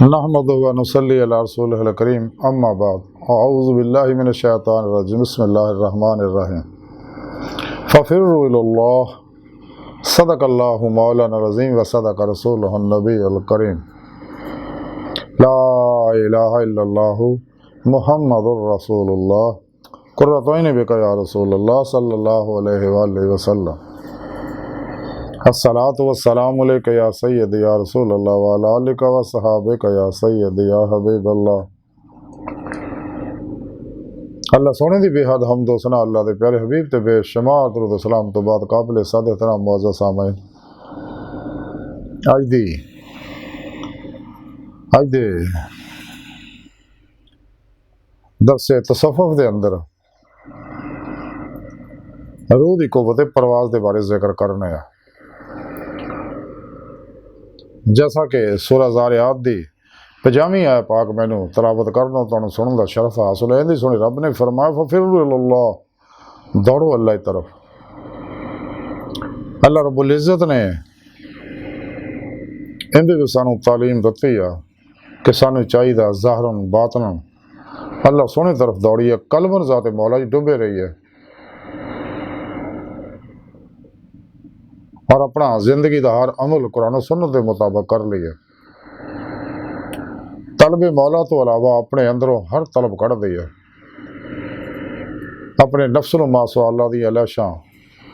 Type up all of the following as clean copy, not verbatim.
نحمدہ و نصلی علی رسولہ الکریم اما بعد اعوذ باللہ من الشیطان الرجیم بسم اللہ الرحمن الرحیم ففروا الی اللہ صدق اللہ مولانا العظیم و صدق رسولہ النبی الکریم لا الہ الا اللہ محمد الرسول اللہ قرۃ عین بک یا رسول اللہ صلی اللہ علیہ وآلہ وسلم الصلاۃ والسلام علیک یا سید یا رسول اللہ وعلی آلک و صحابک یا سید یا حبیب اللہ۔ اللہ سونے دی بے حد حمد و ثنا اللہ دے پیارے حبیب تے بے شمار درود و سلام تو بعد قابل صد احترام معزز سامعین، اج دے درس تصوف دے اندر روح دی قوت پرواز دے بارے ذکر کرنا ہے۔ جیسا کہ سورہ زاریات دی 50ویں آیت پاک مینوں تلاوت کرنا تو سنن دا شرف حاصل ہے۔ سونے رب نے فرمایا ففروا الی اللہ، دوڑو اللہ کی طرف۔ اللہ رب العزت نے اندے بھی سانو تعلیم دتی ہے کہ سانو چاہیے ظاہرن باطنن اللہ سونے طرف دوڑی ہے، قلبن ذات مولا جی ڈوبے رہی ہے اور اپنا زندگی دا ہر عمل قرآن و سنت دے مطابق کر لیے۔ طلب مولا تو علاوہ اپنے اندروں ہر طلب کڑ دیے، اپنے نفس و ماسو اللہ دی علیشاں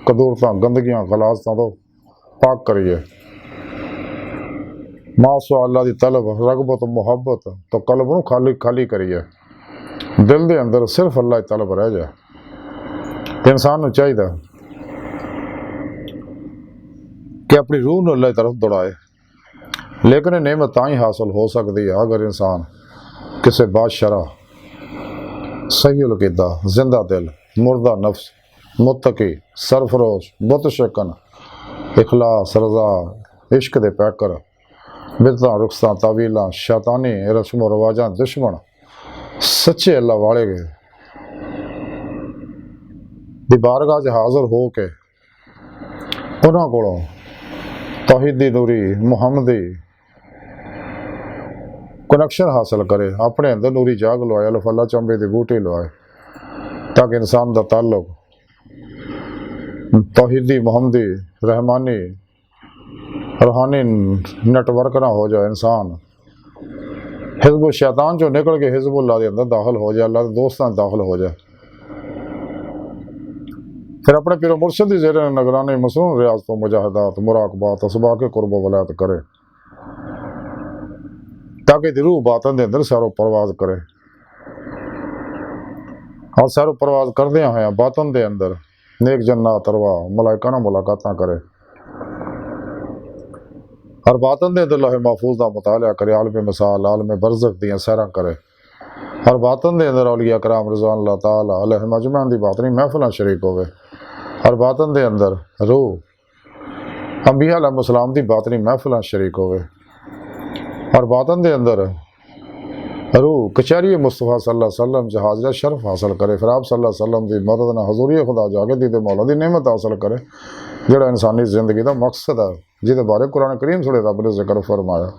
قدورتاں گندگیاں غلاظتاں تو پاک کریے۔ ماسو اللہ دی طلب رغبت و محبت تو قلب نو خالی کریے، دل دے اندر صرف اللہ دی طلب رہ جائے۔ انسان نو چاہیے کہ اپنی روح نو اللہ کی طرف دوڑائے، لیکن یہ نعمت تاں ہی حاصل ہو سکتی ہے اگر انسان کسی بادشاہ صحیح العقیدہ، زندہ دل، مردہ نفس، متقی، سرفروش، بت شکن، اخلاص، رضا، عشق دے پیکر، بدعتاں رخصتاں تعویلاں شیطانی رسم و رواجاں دشمن سچے اللہ والے دی بارگاہ چ حاضر ہو کے انہاں کولوں توحیدی نوری محمدی کنیکشن حاصل کرے، اپنے اندر نوری جاگ لوائے، الف اللہ چمبے دی بوٹی لوائے، تاکہ انسان دا تعلق توحیدی محمدی رحمانی روحانی نیٹ ورک نہ ہو جائے، انسان حزب و شیطان جو نکل کے حزب اللہ دے اندر داخل ہو جائے، اللہ دے دوستان داخل ہو جائے، پھر اپنے پیر و مرشد دی زیر نگرانی مصنون ریاضت و مجاہدات مراقبات اسباق قرب و ولایت کرے، تاکہ دی روح باطن دے اندر سیر و پرواز کرے، اور سیر و پرواز کردیاں ہویاں باطن دے اندر نیک جنات ارواح ملائکہ ملاقاتاں کرے، اور باطن دے اندر لوح محفوظ دا مطالعہ کرے، عالم مثال عالم برزخ دیاں سیراں کرے، اور باطن دے اندر اولیاء کرام رضوان اللہ تعالیٰ علیہم اجمعین دی باطنی محفلاں شریک ہوئے، اور باطن دے اندر روح انبیاء علیہ السلام دی باطنی محفلاں شریک ہوئے، اور باطن دے اندر روح کچہری مصطفیٰ صلی اللہ علیہ وسلم سے حاضر شرف حاصل کرے، پھر آپ صلی اللہ علیہ وسلم دی مدد نہ حضوری خدا جا کے دید مولا دی نعمت حاصل کرے، جڑا انسانی زندگی دا مقصد ہے، جہدے بارے قرآن کریم سونے رب نے ذکر فرمایا۔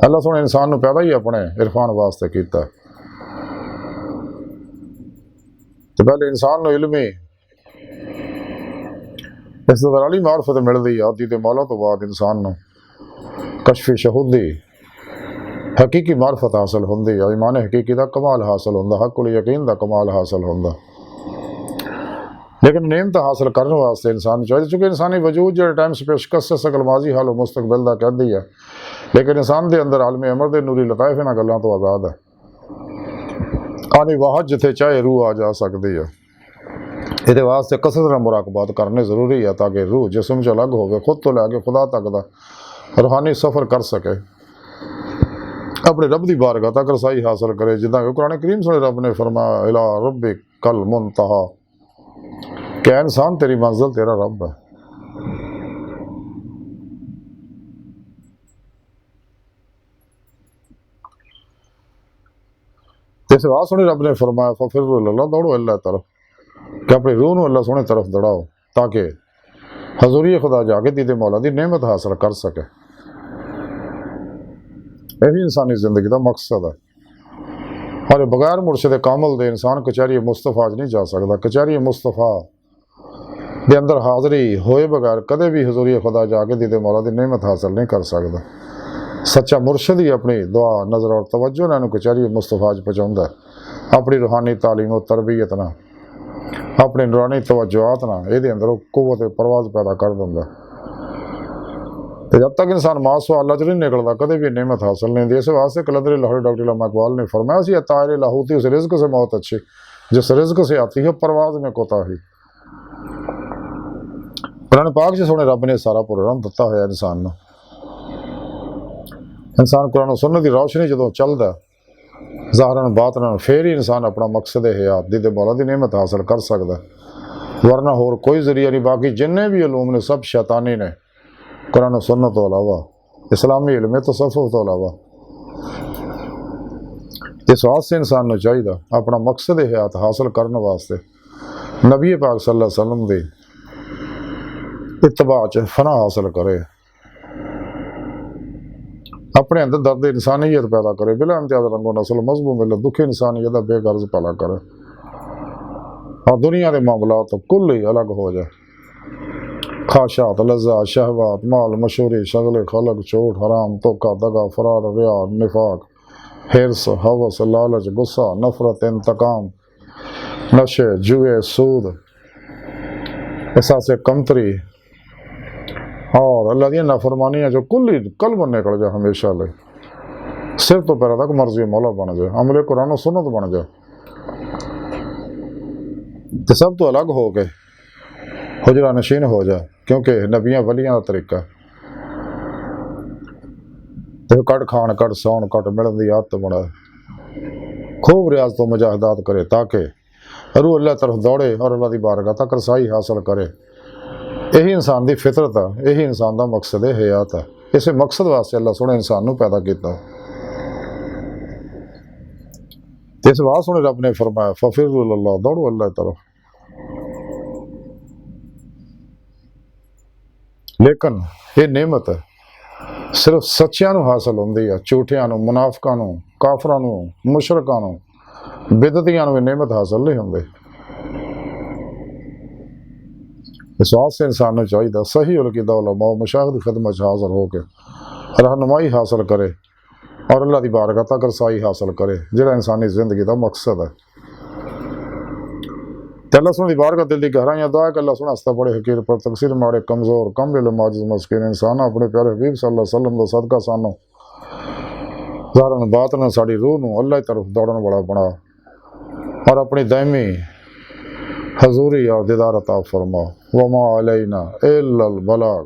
اللہ سونے انسان نو پیدا ہی اپنے عرفان واسطے کیتا ہے، تو پہلے انسان نو علمی استدلالی معرفت ملتی ہے، دید مولا تو بعد انسان نو کشف شہودی حقیقی معرفت حاصل ہوندی ہے، ایمان حقیقی دا کمال حاصل ہوندا، حق الیقین دا کمال حاصل ہوندا۔ لیکن نعمت حاصل کرنے واسطے انسان چاہیے، چونکہ انسانی وجود جو ٹائم سپیس قصہ سکل ماضی حال و مستقبل دا کہہ دی ہے، لیکن انسان دے اندر عالم امر دے نوری لطائف انہاں گلاں تو آزاد ہے، آنی واحد جتھے چاہے روح آ جا سکتی ہے۔ یہ واسطے کثرت نال مراقبات کرنے ضروری ہے تاکہ روح جسم سے الگ ہوگے، خود تو لے کے خدا تک دا روحانی سفر کر سکے، اپنے رب دی بارگاہ تک رسائی حاصل کرے، جداں کہ قرآن کریم سے رب نے فرمایا الی ربک المنتہا، کہ انسان تیری منزل تیرا رب ہے۔ اس بات سنی رب نے فرمایا ففروا الی اللہ، دوڑو اللہ طرف، کہ اپنی روح نو اللہ سونے طرف دوڑاؤ تاکہ حضوری خدا جا کے دید مولا دی نعمت حاصل کر سکے۔ یہی انسانی زندگی کا مقصد ہے۔ اور بغیر مرشد کامل دے انسان کچہری مصطفیٰ نہیں جا سکتا۔ کچہری مصطفیٰ دے اندر حاضری ہوئے بغیر کدے بھی حضوری خدا جا کے دیدے مولا دی نعمت حاصل نہیں کر سکتا۔ سچا مرشد ہی اپنی دعا نظر اور توجہ نہ کچہری مصطفیٰ پہنچاؤں ہے، اپنی روحانی تعلیم و تربیت نہ، اپنی نورانی توجہات نہ یہ اندر قوت پرواز پیدا کر دیں۔ جب تک انسان ماسو اللہ چ نہیں نکلتا کدے بھی نعمت حاصل نہیں دی۔ اس واسطے کلندر لاہوری ڈاکٹر علامہ اقبال نے فرمایا سی طائر لاہوتی اس رزق سے موت اچھی، جس رزق سے آتی ہے پرواز میں کوتاہی۔ قرآن پاک سے سونے رب نے سارا پروگرام دتا ہوا انسان نو۔ انسان قرآن و سنت کی روشنی جدوں چلدا ظاہراً باطناً پھر ہی انسان اپنا مقصد حیات دی مولا دی نعمت حاصل کر سکتا، ورنہ ہور کوئی ذریعہ نہیں۔ باقی جننے بھی علوم نے سب شیطانی نے، قرآن و سنت تو علاوہ، اسلامی علم تصوف تو علاوہ۔ اس واسطے انسان نے چاہیے اپنا مقصد حیات حاصل کرنے واسطے نبی پاک صلی اللہ علیہ وسلم دی اتباع فنا حاصل کرے، اپنے اندر درد انسانیت پیدا کرے، بلا امتیاز رنگ و نسل مذہب ملت دکھ انسانیت کا بے غرض پیدا کرے، اور دنیا کے معاملات تو کل ہی الگ ہو جائے۔ خواہشات، لذات، شہوات، مال، مشہوری، شغل خلق، چوٹ، حرام، دھوکہ، دغا، فرار، ریا، نفاق، حرص، ہوس، لالچ، غصہ، نفرت، انتقام، نشے، جوئے، سود، احساس کمتری اور اللہ دی نافرمانیاں جو کل ہی قلب نکل جائے ہمیشہ لے، صرف تو پہلا تک مرضی مولا بن جائے، عمل قرآن و سنت بن جائے، تو سب تو الگ ہو کے حجرہ نشین ہو جائے، کیونکہ نبیاں ولیاں کا طریقہ ہے۔ کٹ کھان، کٹ سون، کٹ ملن دی عادت بنائے، خوب ریاضت و مجاہدات کرے تاکہ روح اللہ طرف دوڑے اور اللہ دی بارگاہ تک رسائی حاصل کرے۔ یہی انسان دی فطرت ہے، یہی انسان دا مقصد حیات ہے۔ اسے مقصد واسطے اللہ سونے انسان نو پیدا کیتا۔ اس واسطے سونے رب نے فرمایا ففروا الی اللہ، دوڑو اللہ طرف۔ لیکن یہ نعمت صرف سچیاں نو حاصل ہوندی ہے، جھوٹیاں نو، منافقاں نو، کافراں نو، مشرکاں نو، بدعتیاں نو یہ نعمت حاصل نہیں ہوندی۔ اس واسطے انسان نے چاہیے صحیح القیدہ علماء و مشائخ کی خدمت حاضر ہو کے رہنمائی حاصل کرے اور اللہ دی بارگاہ تک رسائی حاصل کرے، جہاں انسانی زندگی کا مقصد ہے۔ اللہ سن دی بارگاہ دل دی گہرائیاں دعا ہے کہ اللہ سن ہستا بڑے حقیر پر تقصیر ماڑے کمزور کم علم عاجز مسکین انسان اپنے پیارے حبیب صلی اللہ علیہ وسلم دا صدقہ سانو ظاہراً باطناً ساڑی روح نو اللہ طرف دوڑن بڑا بنا اور اپنی دائمی حضوری اور دیدار عطا فرما۔ وما علینا الا البلاغ۔